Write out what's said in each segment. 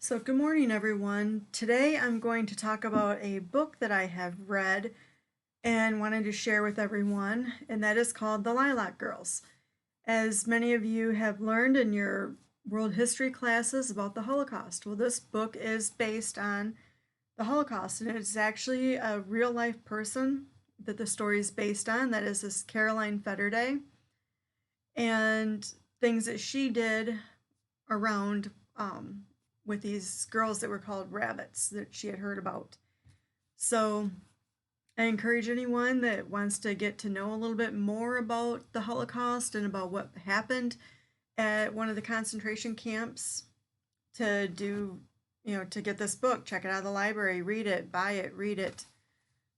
So good morning, everyone. Today I'm going to talk about a book that I have read and wanted to share with everyone, and that is called The Lilac Girls. As many of you have learned in your world history classes about the Holocaust, well, this book is based on the Holocaust, and it's actually a real life person that the story is based on. That is this Caroline Federday, and things that she did around with these girls that were called rabbits that she had heard about. So I encourage anyone that wants to get to know a little bit more about the Holocaust and about what happened at one of the concentration camps to to get this book. Check it out of the library, read it, buy it, read it.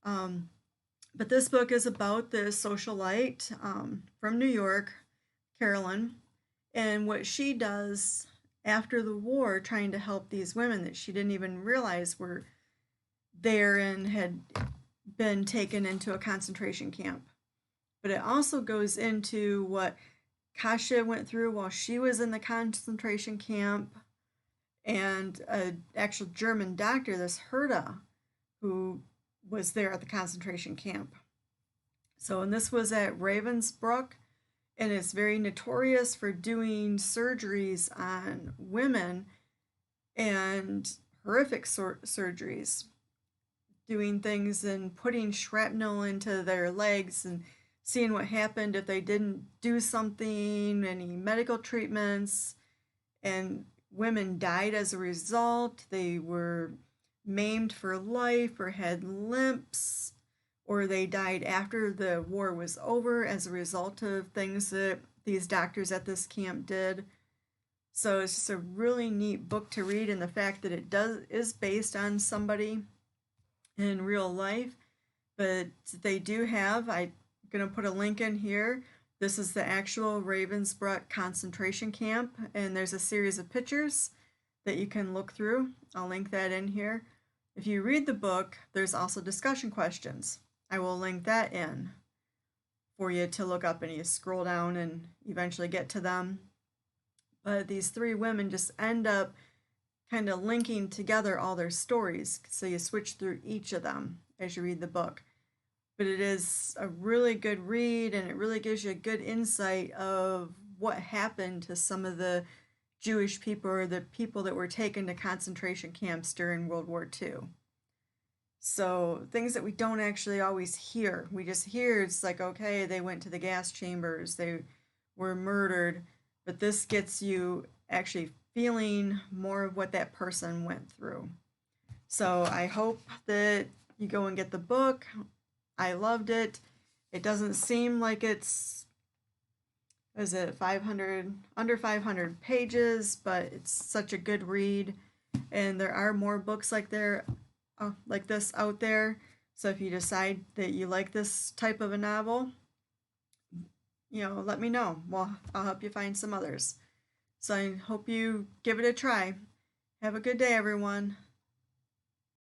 But this book is about this socialite from New York, Carolyn, and what she does after the war, trying to help these women that she didn't even realize were there and had been taken into a concentration camp. But it also goes into what Kasia went through while she was in the concentration camp, and an actual German doctor, this Herta, who was there at the concentration camp. So, and this was at Ravensbruck, and it's very notorious for doing surgeries on women and horrific surgeries, doing things and putting shrapnel into their legs and seeing what happened if they didn't do something, any medical treatments, and women died as a result. They were maimed for life or had limps, or they died after the war was over as a result of things that these doctors at this camp did. So it's just a really neat book to read, and the fact that is based on somebody in real life. But they do have, I'm going to put a link in here. This is the actual Ravensbruck concentration camp, and there's a series of pictures that you can look through. I'll link that in here. If you read the book, there's also discussion questions. I will link that in for you to look up, and you scroll down and eventually get to them. But these three women just end up kind of linking together all their stories. So you switch through each of them as you read the book. But it is a really good read, and it really gives you a good insight of what happened to some of the Jewish people, or the people that were taken to concentration camps during World War II. So things that we don't actually always hear. We just hear it's like, okay, they went to the gas chambers, they were murdered, but this gets you actually feeling more of what that person went through. So I hope that you go and get the book. I loved it. It doesn't seem like it's, is it 500, under 500 pages, but it's such a good read. And there are more books like this out there. So if you decide that you like this type of a novel, let me know. Well, I'll help you find some others. So I hope you give it a try. Have a good day, everyone.